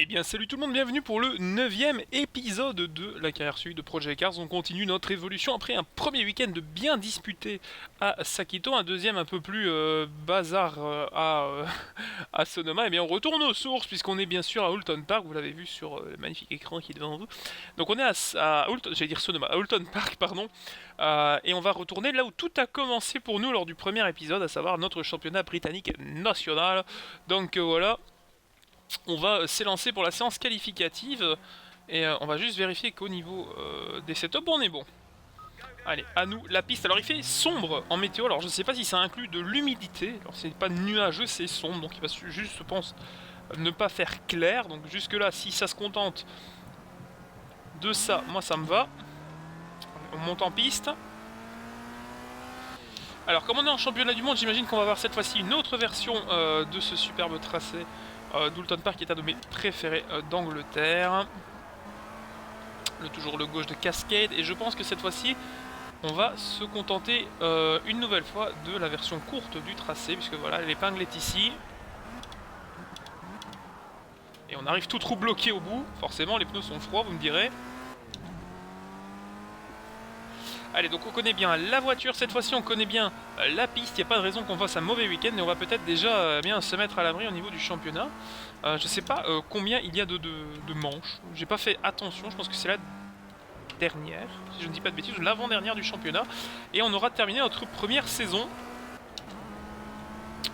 Eh bien salut tout le monde, bienvenue pour le 9e épisode de la carrière suivie de Project Cars. On continue notre évolution après un premier week-end bien disputé à Sakito, un deuxième un peu plus bazar à Sonoma. Eh bien on retourne aux sources puisqu'on est bien sûr à Houlton Park, vous l'avez vu sur le magnifique écran qui est devant vous. Donc on est j'allais dire Sonoma, à Houlton Park, pardon, et on va retourner là où tout a commencé pour nous lors du premier épisode, à savoir notre championnat britannique national. Donc voilà. On va s'élancer pour la séance qualificative et on va juste vérifier qu'au niveau des setups on est bon. Allez, à nous la piste. Alors il fait sombre en météo, alors je sais pas si ça inclut de l'humidité. Alors c'est pas nuageux, c'est sombre, donc il va juste, je pense, ne pas faire clair. Donc jusque là, si ça se contente de ça, moi ça me va. On monte en piste. Alors comme on est en championnat du monde, j'imagine qu'on va avoir cette fois-ci une autre version de ce superbe tracé d'Houlton Park, qui est un de mes préférés d'Angleterre. Toujours le gauche de Cascade, et je pense que cette fois-ci on va se contenter une nouvelle fois de la version courte du tracé, puisque voilà, l'épingle est ici. Et on arrive tout trou bloqué au bout, forcément les pneus sont froids, vous me direz. Allez, donc on connaît bien la voiture, cette fois-ci on connaît bien la piste, il n'y a pas de raison qu'on fasse un mauvais week-end, et on va peut-être déjà bien se mettre à l'abri au niveau du championnat. Je sais pas combien il y a de manches, j'ai pas fait attention, je pense que c'est la dernière, si je ne dis pas de bêtises, l'avant-dernière du championnat, et on aura terminé notre première saison.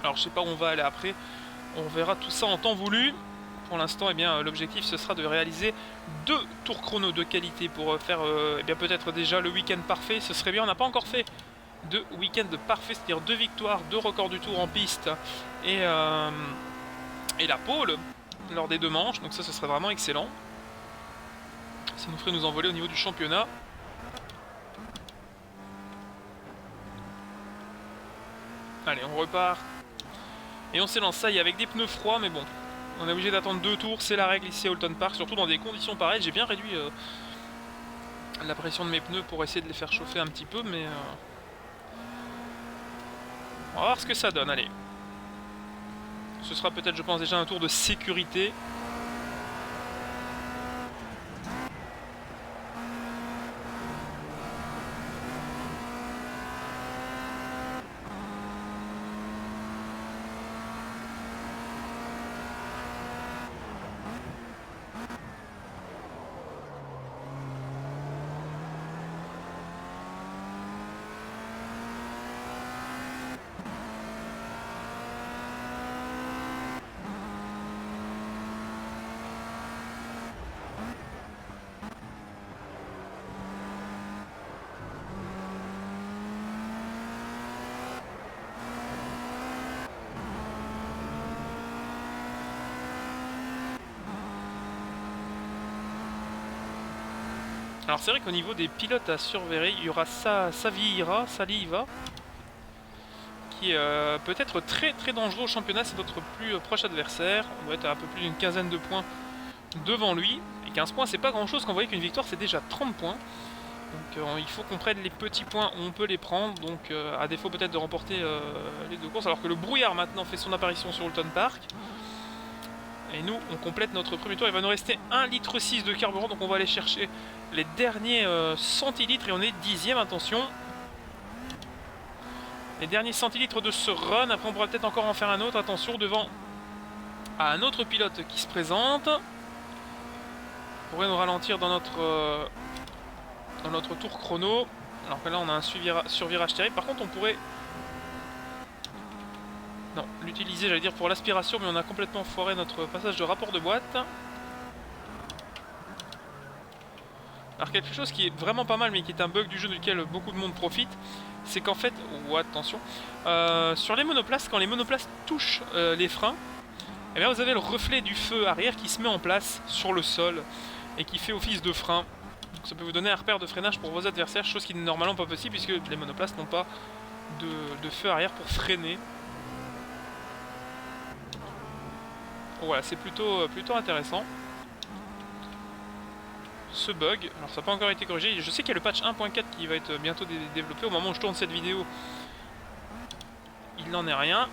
Alors je sais pas où on va aller après, on verra tout ça en temps voulu. Pour l'instant, eh bien, l'objectif ce sera de réaliser 2 tours chrono de qualité pour faire eh bien, peut-être déjà le week-end parfait. Ce serait bien, on n'a pas encore fait de week-end parfait, c'est-à-dire 2 victoires, 2 records du tour en piste et la pole lors des 2 manches. Donc ça, ce serait vraiment excellent. Ça nous ferait nous envoler au niveau du championnat. Allez, on repart. Et on s'élance, ça y est, avec des pneus froids, mais bon. On est obligé d'attendre 2 tours, c'est la règle ici à Houlton Park, surtout dans des conditions pareilles. J'ai bien réduit la pression de mes pneus pour essayer de les faire chauffer un petit peu, mais on va voir ce que ça donne, allez. Ce sera peut-être, je pense, déjà un tour de sécurité. Alors c'est vrai qu'au niveau des pilotes à surveiller, il y aura Saliva, qui est peut-être très très dangereux au championnat, c'est notre plus proche adversaire. On doit être à un peu plus d'une quinzaine de points devant lui. Et 15 points, c'est pas grand chose, quand vous voyez qu'une victoire c'est déjà 30 points. Donc il faut qu'on prenne les petits points où on peut les prendre, donc à défaut peut-être de remporter les 2 courses, alors que le brouillard maintenant fait son apparition sur Houlton Park. Et nous, on complète notre premier tour. Il va nous rester 1,6 litre de carburant. Donc on va aller chercher les derniers centilitres. Et on est 10e, attention. Les derniers centilitres de ce run. Après on pourra peut-être encore en faire un autre. Attention, devant à un autre pilote qui se présente. On pourrait nous ralentir dans notre tour chrono. Alors que là on a un survirage terrible. Par contre on pourrait... Non, l'utiliser, j'allais dire, pour l'aspiration, mais on a complètement foiré notre passage de rapport de boîte. Alors quelque chose qui est vraiment pas mal, mais qui est un bug du jeu duquel beaucoup de monde profite, c'est qu'en fait... Oh, attention. Sur les monoplaces, quand les monoplaces touchent les freins, eh bien vous avez le reflet du feu arrière qui se met en place sur le sol et qui fait office de frein. Donc ça peut vous donner un repère de freinage pour vos adversaires, chose qui n'est normalement pas possible puisque les monoplaces n'ont pas de feu arrière pour freiner. Voilà, c'est plutôt intéressant. Ce bug, alors ça n'a pas encore été corrigé. Je sais qu'il y a le patch 1.4 qui va être bientôt développé. Au moment où je tourne cette vidéo, il n'en est rien.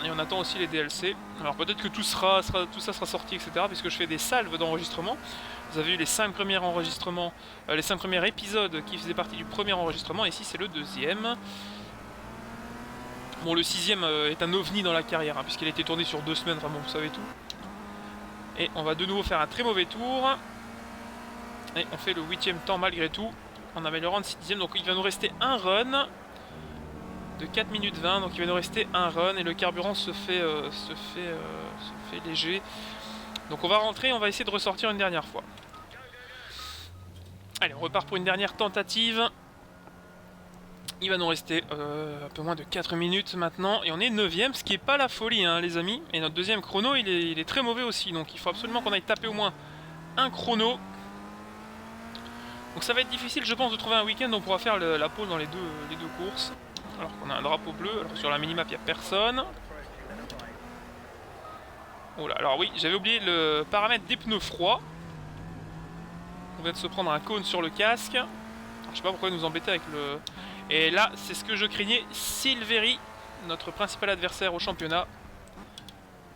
Et on attend aussi les DLC. Alors peut-être que tout ça sera sorti, etc. Puisque je fais des salves d'enregistrement. Vous avez eu les 5 premiers enregistrements, les 5 premiers épisodes qui faisaient partie du premier enregistrement. Et ici c'est le deuxième. Bon, le 6ème est un ovni dans la carrière, hein, puisqu'il a été tourné sur 2 semaines, vraiment, vous savez tout. Et on va de nouveau faire un très mauvais tour. Et on fait le 8ème temps malgré tout, en améliorant de 6ème. Donc il va nous rester un run de 4 minutes 20, donc il va nous rester un run et le carburant se fait léger. Donc on va rentrer, on va essayer de ressortir une dernière fois. Allez, on repart pour une dernière tentative. Il va nous rester un peu moins de 4 minutes maintenant et on est 9ème, ce qui est pas la folie, hein, les amis. Et notre deuxième chrono il est très mauvais aussi, donc il faut absolument qu'on aille taper au moins un chrono. Donc ça va être difficile, je pense, de trouver un week-end où on pourra faire la pole dans les deux courses. Alors qu'on a un drapeau bleu, alors sur la minimap il n'y a personne. Oh là, alors oui, j'avais oublié le paramètre des pneus froids. On vient de se prendre un cône sur le casque. Alors, je sais pas pourquoi nous embêter avec le... Et là, c'est ce que je craignais, Silveri, notre principal adversaire au championnat,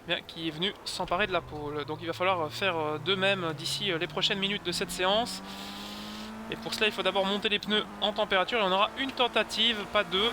bien, qui est venu s'emparer de la pole. Donc il va falloir faire de même d'ici les prochaines minutes de cette séance. Et pour cela, il faut d'abord monter les pneus en température et on aura une tentative, pas deux.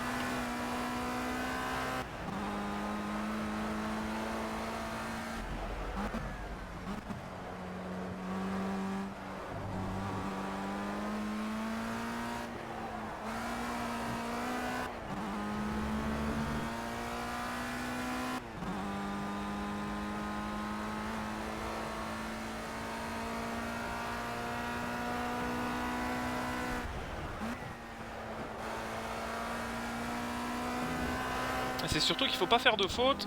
C'est surtout qu'il ne faut pas faire de faute.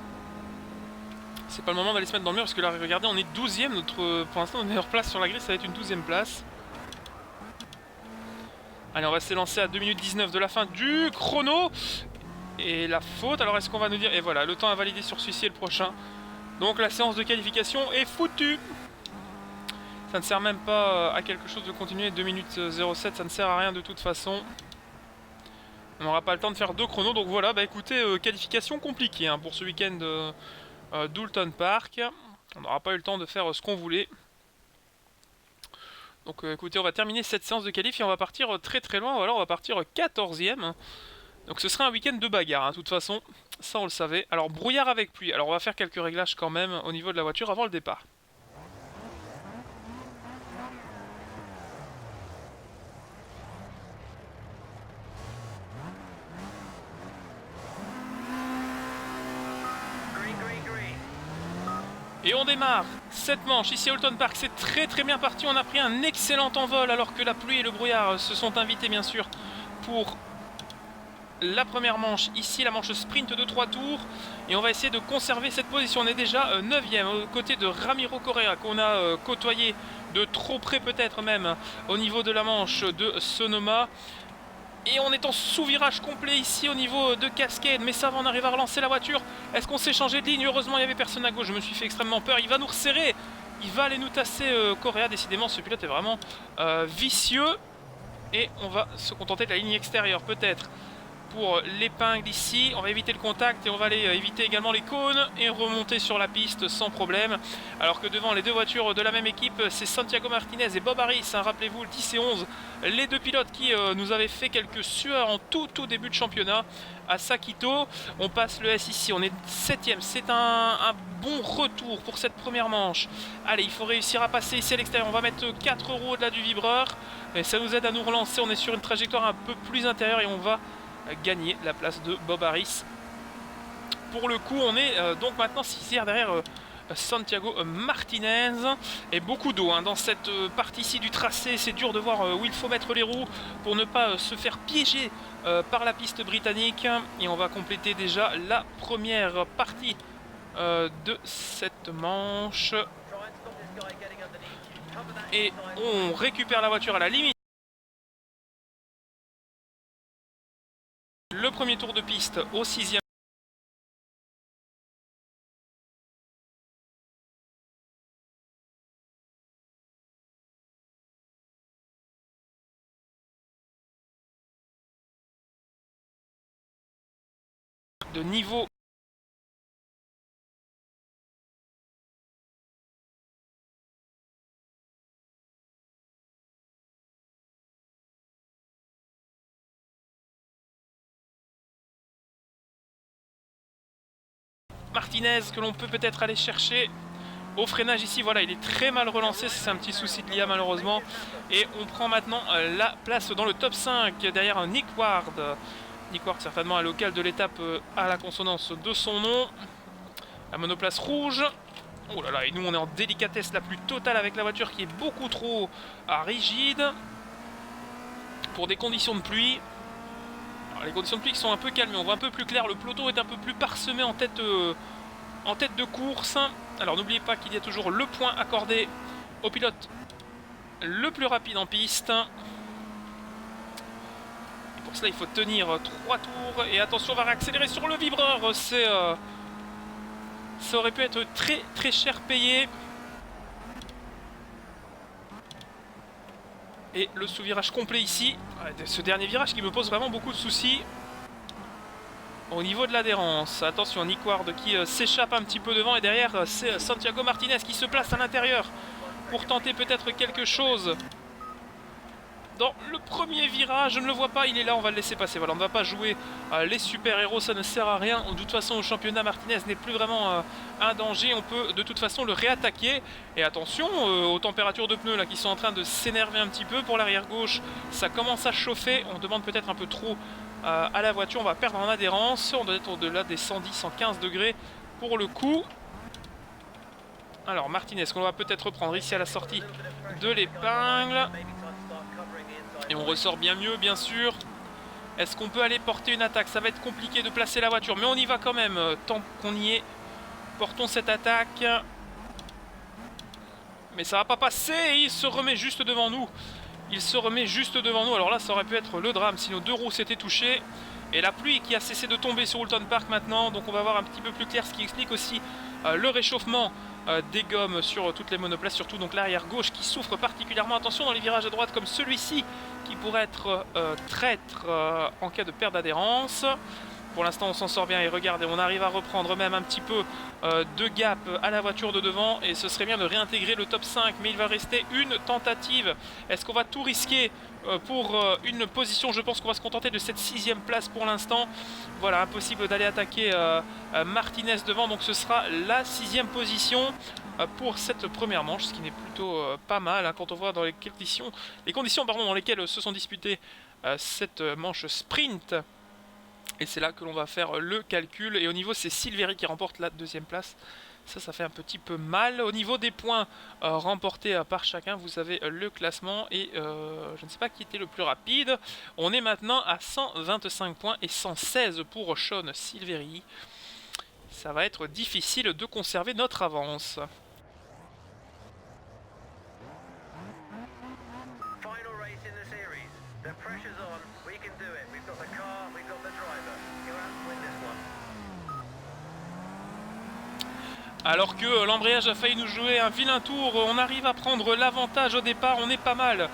C'est pas le moment d'aller se mettre dans le mur parce que là, regardez, on est 12ème. Pour l'instant, notre meilleure place sur la grille, ça va être une 12ème place. Allez, on va s'élancer à 2 minutes 19 de la fin du chrono. Et la faute, alors est-ce qu'on va nous dire... Et voilà, le temps à valider sur celui-ci et le prochain. Donc la séance de qualification est foutue. Ça ne sert même pas à quelque chose de continuer. 2 minutes 07, ça ne sert à rien de toute façon. On n'aura pas le temps de faire 2 chronos. Donc voilà, bah écoutez, qualification compliquée hein, pour ce week-end d'Oulton Park. On n'aura pas eu le temps de faire ce qu'on voulait. Donc écoutez, on va terminer cette séance de qualif et on va partir très très loin. Voilà, on va partir 14ème. Donc ce sera un week-end de bagarre, hein, de toute façon. Ça on le savait. Alors brouillard avec pluie. Alors on va faire quelques réglages quand même au niveau de la voiture avant le départ. Et on démarre cette manche ici à Oulton Park, c'est très très bien parti, on a pris un excellent envol alors que la pluie et le brouillard se sont invités bien sûr pour la première manche, ici la manche sprint de 3 tours et on va essayer de conserver cette position. On est déjà 9ème aux côtés de Ramiro Correa qu'on a côtoyé de trop près peut-être même au niveau de la manche de Sonoma. Et on est en sous-virage complet ici au niveau de Cascade. Mais ça va, on arrive à relancer la voiture. Est-ce qu'on s'est changé de ligne? Heureusement, il n'y avait personne à gauche. Je me suis fait extrêmement peur. Il va nous resserrer. Il va aller nous tasser Correa. Décidément, ce pilote est vraiment vicieux. Et on va se contenter de la ligne extérieure, peut-être. Pour l'épingle ici, on va éviter le contact et on va aller éviter également les cônes et remonter sur la piste sans problème. Alors que devant les deux voitures de la même équipe, c'est Santiago Martinez et Bob Harris, hein, rappelez-vous le 10 et 11, les deux pilotes qui nous avaient fait quelques sueurs en tout début de championnat à Sakito. On passe le S ici, on est 7ème, c'est un bon retour pour cette première manche. Allez, il faut réussir à passer ici à l'extérieur, on va mettre 4 € au-delà du vibreur et ça nous aide à nous relancer, on est sur une trajectoire un peu plus intérieure et on va gagner la place de Bob Harris. Pour le coup, on est donc maintenant 6ème derrière Santiago Martinez. Et beaucoup d'eau hein, dans cette partie-ci du tracé. C'est dur de voir où il faut mettre les roues pour ne pas se faire piéger par la piste britannique. Et on va compléter déjà la première partie de cette manche. Et on récupère la voiture à la limite. Le premier tour de piste au 6ème. De niveau Martinez que l'on peut peut-être aller chercher au freinage ici. Voilà, il est très mal relancé, c'est un petit souci de l'IA malheureusement. Et on prend maintenant la place dans le top 5 derrière Nick Ward. Nick Ward certainement un local de l'étape à la consonance de son nom. La monoplace rouge. Oh là là, et nous on est en délicatesse la plus totale avec la voiture qui est beaucoup trop rigide. Pour des conditions de pluie. Alors, les conditions de pluie qui sont un peu calmes, on voit un peu plus clair. Le peloton est un peu plus parsemé en tête de course. Alors n'oubliez pas qu'il y a toujours le point accordé au pilote le plus rapide en piste. Et pour cela il faut tenir 3 tours. Et attention, on va réaccélérer sur le vibreur. Ça aurait pu être très très cher payé. Et le sous-virage complet ici. Ce dernier virage qui me pose vraiment beaucoup de soucis. Au niveau de l'adhérence, attention, Nick Ward qui s'échappe un petit peu devant. Et derrière, c'est Santiago Martinez qui se place à l'intérieur pour tenter peut-être quelque chose. Dans le premier virage, je ne le vois pas, il est là, on va le laisser passer. Voilà, on ne va pas jouer les super-héros, ça ne sert à rien. De toute façon, au championnat, Martinez n'est plus vraiment un danger. On peut de toute façon le réattaquer. Et attention aux températures de pneus là, qui sont en train de s'énerver un petit peu. Pour l'arrière gauche, ça commence à chauffer. On demande peut-être un peu trop à la voiture. On va perdre en adhérence. On doit être au-delà des 110, 115 degrés pour le coup. Alors Martinez, qu'on va peut-être prendre ici à la sortie de l'épingle. Et on ressort bien mieux, bien sûr. Est-ce qu'on peut aller porter une attaque? Ça va être compliqué de placer la voiture, mais on y va quand même, tant qu'on y est. Portons cette attaque. Mais ça va pas passer, et il se remet juste devant nous. Il se remet juste devant nous. Alors là, ça aurait pu être le drame si nos deux roues s'étaient touchées. Et la pluie qui a cessé de tomber sur Oulton Park maintenant. Donc on va voir un petit peu plus clair, ce qui explique aussi le réchauffement des gommes sur toutes les monoplaces, surtout donc l'arrière gauche qui souffre particulièrement. Attention dans les virages à droite comme celui-ci qui pourrait être traître en cas de perte d'adhérence. Pour l'instant on s'en sort bien et regardez, on arrive à reprendre même un petit peu de gap à la voiture de devant et ce serait bien de réintégrer le top 5, mais il va rester une tentative. Est-ce qu'on va tout risquer pour une position? Je pense qu'on va se contenter de cette 6ème place pour l'instant. Voilà, impossible d'aller attaquer Martinez devant, donc ce sera la 6ème position pour cette première manche, ce qui n'est plutôt pas mal hein, quand on voit dans les conditions dans lesquelles se sont disputées cette manche sprint. Et c'est là que l'on va faire le calcul. Et au niveau, c'est Silveri qui remporte la 2ème place. Ça fait un petit peu mal. Au niveau des points remportés par chacun, vous avez le classement. Et je ne sais pas qui était le plus rapide. On est maintenant à 125 points et 116 pour Sean Silveri. Ça va être difficile de conserver notre avance. Alors que l'embrayage a failli nous jouer un vilain tour, on arrive à prendre l'avantage au départ, on est pas mal.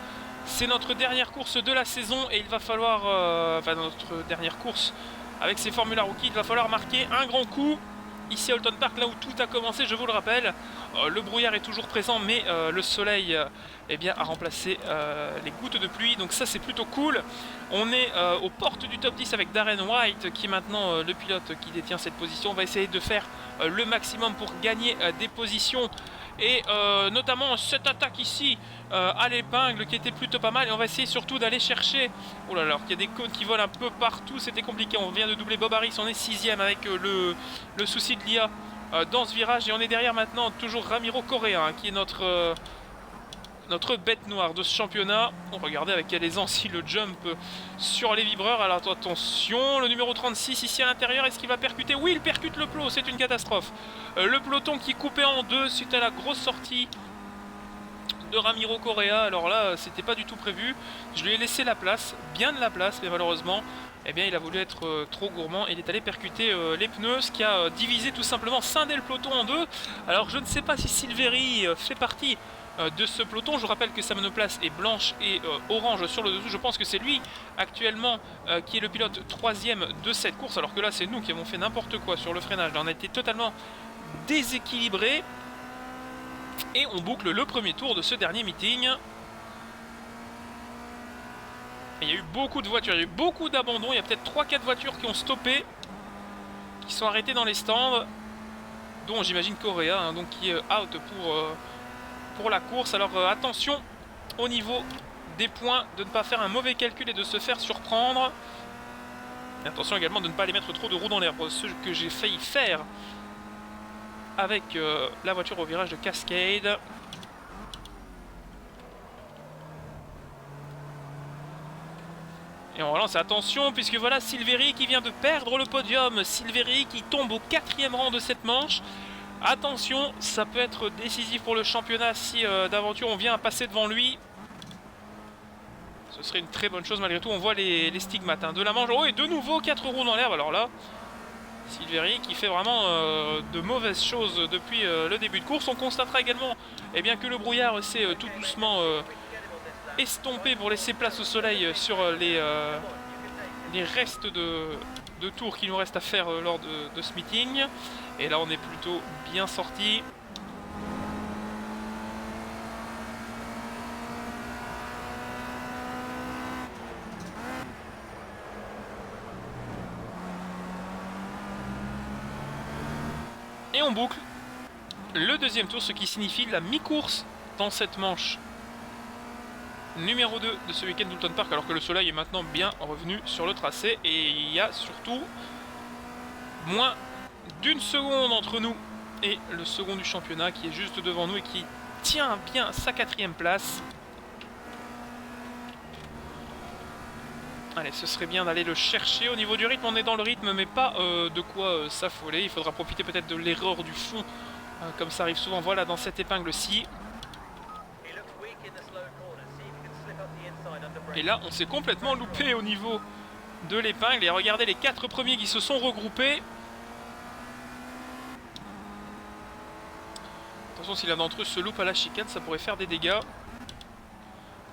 C'est notre dernière course de la saison et il va falloir, notre dernière course avec ces Formula Rookie, il va falloir marquer un grand coup. Ici à Oulton Park, là où tout a commencé, je vous le rappelle. Le brouillard est toujours présent, mais le soleil a remplacé les gouttes de pluie. Donc ça, c'est plutôt cool. On est aux portes du top 10 avec Darren White, qui est maintenant le pilote qui détient cette position. On va essayer de faire le maximum pour gagner des positions. Et notamment cette attaque ici à l'épingle qui était plutôt pas mal. Et on va essayer surtout d'aller chercher... Oh là là, alors qu'il y a des cônes qui volent un peu partout, c'était compliqué. On vient de doubler Bob Harris, on est 6ème avec le souci de l'IA dans ce virage. Et on est derrière maintenant toujours Ramiro Correa hein, qui est notre bête noire de ce championnat. On regardait avec quelle aisance il le jump sur les vibreurs. Alors attention, le numéro 36 ici à l'intérieur, est-ce qu'il va percuter? Oui, il percute le plot, c'est une catastrophe. Le peloton qui coupait en deux suite à la grosse sortie de Ramiro Correa. Alors là, c'était pas du tout prévu. Je lui ai laissé la place, bien de la place, mais malheureusement, il a voulu être trop gourmand et il est allé percuter les pneus, ce qui a divisé tout simplement, scindé le peloton en deux. Alors je ne sais pas si Silveri fait partie de ce peloton. Je vous rappelle que sa monoplace est blanche et orange sur le dessous. Je pense que c'est lui actuellement qui est le pilote 3ème de cette course, alors que là c'est nous qui avons fait n'importe quoi sur le freinage. Là, on a été totalement déséquilibré et on boucle le premier tour de ce dernier meeting. Et il y a eu beaucoup de voitures, il y a eu beaucoup d'abandons. Il y a peut-être 3-4 voitures qui ont stoppé, qui sont arrêtées dans les stands. dont j'imagine Correa, hein, donc qui est out pour la course. Alors attention au niveau des points, de ne pas faire un mauvais calcul et de se faire surprendre. Et attention également de ne pas aller mettre trop de roues dans l'herbe, ce que j'ai failli faire avec la voiture au virage de Cascade. Et on relance, attention, puisque voilà Silveri qui vient de perdre le podium. Silveri qui tombe au 4e rang de cette manche. Attention, ça peut être décisif pour le championnat si d'aventure on vient à passer devant lui. Ce serait une très bonne chose malgré tout. On voit les stigmates hein, de la manche. Oh, et de nouveau 4 roues dans l'herbe. Alors là, Silveri qui fait vraiment de mauvaises choses depuis le début de course. On constatera également eh bien, que le brouillard s'est tout doucement estompé pour laisser place au soleil sur les restes de tours qu'il nous reste à faire lors de ce meeting. Et là on est plutôt bien sorti. Et on boucle le deuxième tour, ce qui signifie la mi-course dans cette manche numéro 2 de ce week-end d'Oulton Park, alors que le soleil est maintenant bien revenu sur le tracé. Et il y a surtout moins d'une seconde entre nous et le second du championnat qui est juste devant nous et qui tient bien sa 4e place. Allez, ce serait bien d'aller le chercher. Au niveau du rythme, on est dans le rythme, mais pas de quoi s'affoler. Il faudra profiter peut-être de l'erreur du fond, comme ça arrive souvent. Voilà, dans cette épingle-ci. Et là, on s'est complètement loupé au niveau de l'épingle. Et regardez les 4 premiers qui se sont regroupés. Attention, si l'un d'entre eux se loupe à la chicane, ça pourrait faire des dégâts.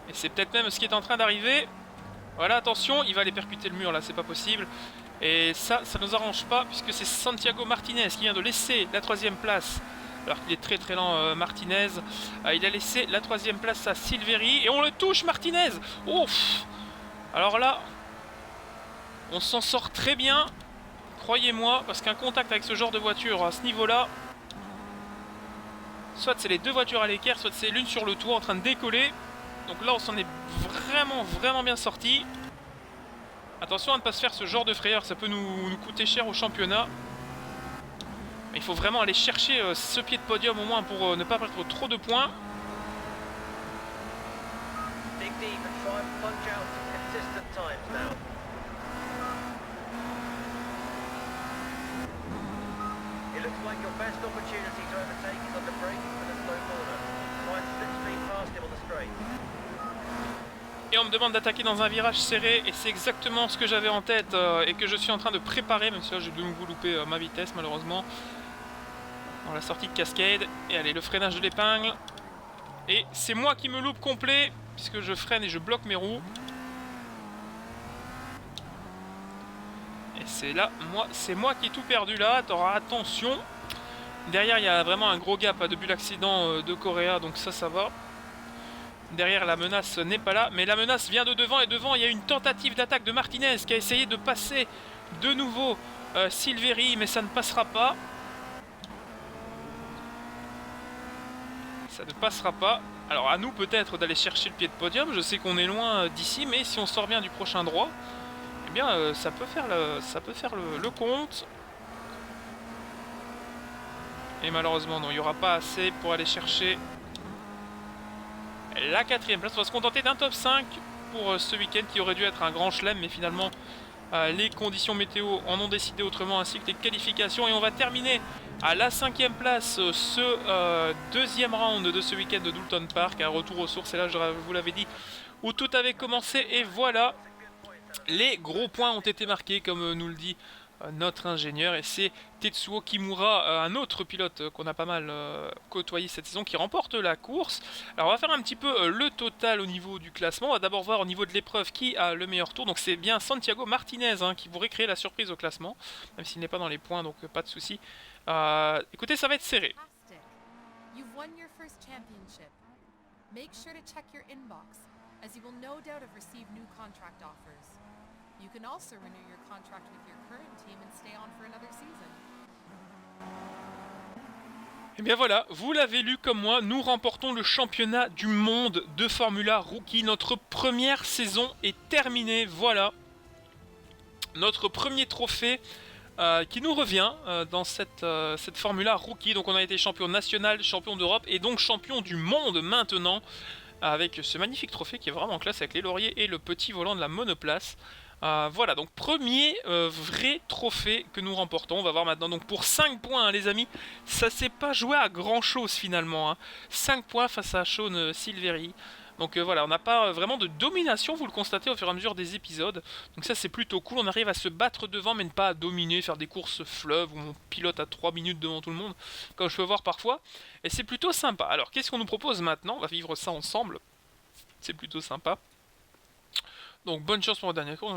Et c'est peut-être même ce qui est en train d'arriver. Voilà, attention, il va aller percuter le mur là, c'est pas possible. Et ça nous arrange pas, puisque c'est Santiago Martinez qui vient de laisser la 3e place. Alors qu'il est très très lent, Martinez. Il a laissé la 3e place à Silveri. Et on le touche, Martinez. Ouf. Alors là, on s'en sort très bien. Croyez-moi, parce qu'un contact avec ce genre de voiture à ce niveau-là, soit c'est les 2 voitures à l'équerre, soit c'est l'une sur le toit en train de décoller. Donc là, on s'en est vraiment bien sorti. Attention à ne pas se faire ce genre de frayeur, ça peut nous coûter cher au championnat. Il faut vraiment aller chercher ce pied de podium au moins pour ne pas perdre trop de points. Et on me demande d'attaquer dans un virage serré, et c'est exactement ce que j'avais en tête et que je suis en train de préparer, même si là j'ai de nouveau loupé ma vitesse malheureusement. Dans la sortie de Cascade. Et allez, le freinage de l'épingle. Et c'est moi qui me loupe complet, puisque je freine et je bloque mes roues. Et c'est moi qui ai tout perdu là. T'auras attention. Derrière, il y a vraiment un gros gap depuis l'accident de Correa, donc ça va. Derrière, la menace n'est pas là, mais la menace vient de devant, et devant, il y a une tentative d'attaque de Martinez qui a essayé de passer de nouveau Silveri, mais ça ne passera pas. Ça ne passera pas. Alors à nous peut-être d'aller chercher le pied de podium. Je sais qu'on est loin d'ici, mais si on sort bien du prochain droit, eh bien ça peut faire le compte. Et malheureusement non, il n'y aura pas assez pour aller chercher la 4e place. On va se contenter d'un top 5 pour ce week-end qui aurait dû être un grand chelem, mais finalement les conditions météo en ont décidé autrement, ainsi que les qualifications. Et on va terminer à la 5e place ce deuxième round de ce week-end de Doulton Park. Un retour aux sources, et là je vous l'avais dit, où tout avait commencé. Et voilà, les gros points ont été marqués, comme nous le dit notre ingénieur, et c'est Tetsuo Kimura, un autre pilote qu'on a pas mal côtoyé cette saison, qui remporte la course. Alors on va faire un petit peu le total au niveau du classement. On va d'abord voir au niveau de l'épreuve qui a le meilleur tour. Donc c'est bien Santiago Martinez qui pourrait créer la surprise au classement, même s'il n'est pas dans les points, donc pas de souci. Écoutez, ça va être serré. You've won your first championship. Make sure to check your inbox, as you will no doubt have received new contract offers. You can also renew your contract with your current team and stay on for another season. Et bien voilà, vous l'avez lu comme moi, nous remportons le championnat du monde de Formula Rookie. Notre première saison est terminée, voilà. Notre premier trophée qui nous revient dans cette Formula Rookie. Donc on a été champion national, champion d'Europe et donc champion du monde maintenant. Avec ce magnifique trophée qui est vraiment classe avec les lauriers et le petit volant de la monoplace. Voilà, donc premier vrai trophée que nous remportons. On va voir maintenant, donc pour 5 points, hein, les amis, ça s'est pas joué à grand chose finalement. Hein. 5 points face à Sean Silveri. Donc voilà, on n'a pas vraiment de domination, vous le constatez au fur et à mesure des épisodes. Donc ça c'est plutôt cool, on arrive à se battre devant mais ne pas à dominer, faire des courses fleuves où on pilote à 3 minutes devant tout le monde, comme je peux voir parfois. Et c'est plutôt sympa. Alors qu'est-ce qu'on nous propose maintenant? On va vivre ça ensemble. C'est plutôt sympa. Donc bonne chance pour le dernier cours.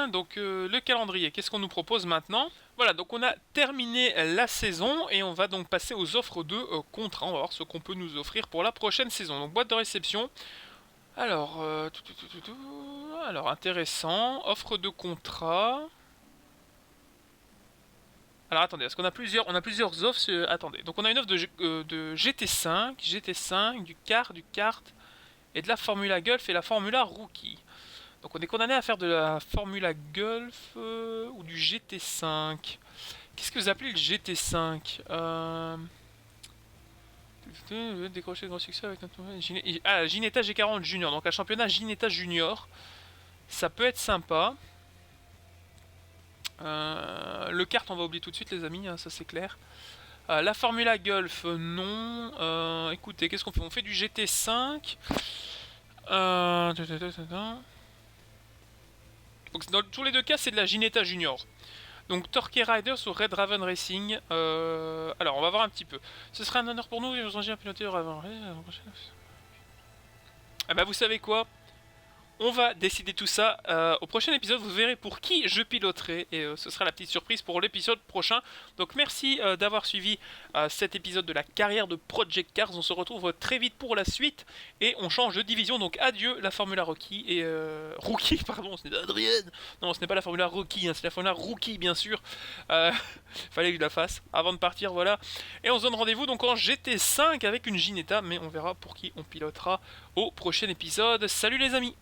Donc le calendrier, qu'est-ce qu'on nous propose maintenant? Voilà, donc on a terminé la saison et on va donc passer aux offres de contrat. On va voir ce qu'on peut nous offrir pour la prochaine saison. Donc boîte de réception. Alors, alors intéressant. Offre de contrat. Alors attendez, est-ce qu'on a plusieurs, on a plusieurs offres attendez, donc on a une offre de GT5, du kart et de la Formula Golf et la Formula Rookie. Donc on est condamné à faire de la Formula Golf ou du GT5. Qu'est-ce que vous appelez le GT5 Décrocher de gros succès avec notre Ginetta G40 Junior. Donc un championnat Ginetta Junior. Ça peut être sympa. Le kart, on va oublier tout de suite, les amis, hein, ça c'est clair. La Formula Golf, non. Écoutez, qu'est-ce qu'on fait? On fait du GT5. Donc, dans tous les deux cas, c'est de la Ginetta Junior. Donc Torquay Riders ou Red Raven Racing. Alors, on va voir un petit peu. Ce serait un honneur pour nous de vous engager à piloter Raven. Ah bah, vous savez quoi? On va décider tout ça au prochain épisode. Vous verrez pour qui je piloterai. Et ce sera la petite surprise pour l'épisode prochain. Donc merci d'avoir suivi cet épisode de la carrière de Project Cars. On se retrouve très vite pour la suite. Et on change de division. Donc adieu la Formula Rookie. Et Rookie, pardon, ce n'est pas Adrienne. Non, ce n'est pas la Formula Rookie. Hein, c'est la Formula Rookie, bien sûr. Fallait que je la fasse avant de partir, voilà. Et on se donne rendez-vous donc en GT5 avec une Ginetta. Mais on verra pour qui on pilotera au prochain épisode. Salut les amis!